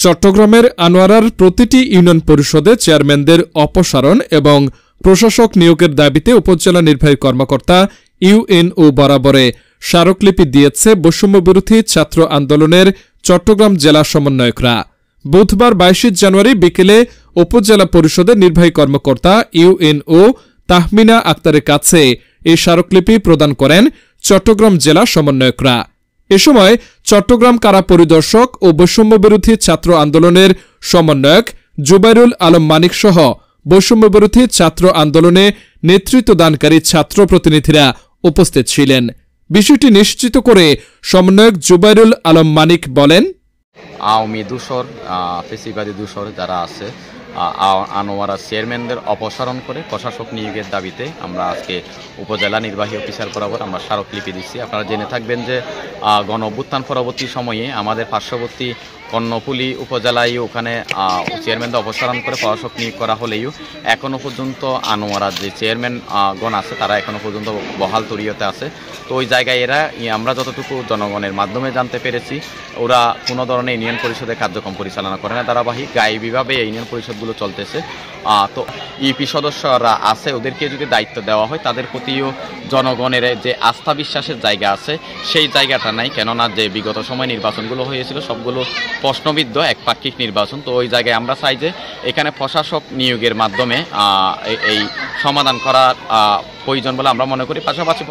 চট্টগ্রামের আনোয়ারার প্রতিটি ইউনিয়ন পরিষদে চেয়ারম্যানদের অপসারণ এবং প্রশাসক নিয়োগের দাবিতে উপজেলা নির্বাহী কর্মকর্তা ইউএনও বরাবরে স্মারকলিপি দিয়েছে বৈষম্যবিরোধী ছাত্র আন্দোলনের চট্টগ্রাম জেলা সমন্বয়করা। বুধবার ২২ জানুয়ারি বিকেলে উপজেলা পরিষদের নির্বাহী কর্মকর্তা ইউএনও তাহমিনা আক্তারের কাছে এই স্মারকলিপি প্রদান করেন চট্টগ্রাম জেলা সমন্বয়করা। এ সময় চট্টগ্রাম কারা পরিদর্শক ও বৈষম্যবিরোধী ছাত্র আন্দোলনের সমন্বয়ক জুবাইরুল আলম মানিক সহ বৈষম্যবিরোধী ছাত্র আন্দোলনে নেতৃত্বদানকারী ছাত্র প্রতিনিধিরা উপস্থিত ছিলেন। বিষয়টি নিশ্চিত করে সমন্বয়ক জুবাইরুল আলম মানিক বলেন, আওয়ামী দূষর ফেসিবাদী দূষর যারা আছে আনোয়ারা চেয়ারম্যানদের অপসারণ করে প্রশাসক নিয়োগের দাবিতে আমরা আজকে উপজেলা নির্বাহী অফিসার বরাবর আমরা স্মারকলিপি দিচ্ছি। আপনারা জেনে থাকবেন যে গণ অভ্যুত্থান পরবর্তী সময়ে আমাদের পার্শ্ববর্তী কর্ণফুলী উপজেলায় ওখানে চেয়ারম্যানদের অপসারণ করে প্রশাসক নিয়োগ করা হলেও এখনও পর্যন্ত আনোয়ারার যে চেয়ারম্যান গণ আছে তারা এখনও পর্যন্ত বহাল তরিয়তে আছে। তো ওই জায়গায় এরা আমরা যতটুকু জনগণের মাধ্যমে জানতে পেরেছি ওরা কোনো ধরনের ইউনিয়ন পরিষদের কার্যক্রম পরিচালনা করে না, ধারাবাহিক গায়েবীভাবে ইউনিয়ন পরিষদগুলো চলতেছে। তো ইউপি সদস্যরা আছে ওদেরকে যদি দায়িত্ব দেওয়া হয় তাদের প্রতিও জনগণের যে আস্থা বিশ্বাসের জায়গা আছে সেই জায়গাটা নাই, কেননা যে বিগত সময় নির্বাচনগুলো হয়েছিল সবগুলো প্রশ্নবিদ্ধ একপাক্ষিক নির্বাচন। তো ওই জায়গায় আমরা চাই যে এখানে প্রশাসক নিয়োগের মাধ্যমে এই সমাধান করার প্রয়োজন বলে আমরা মনে করি। পাশাপাশি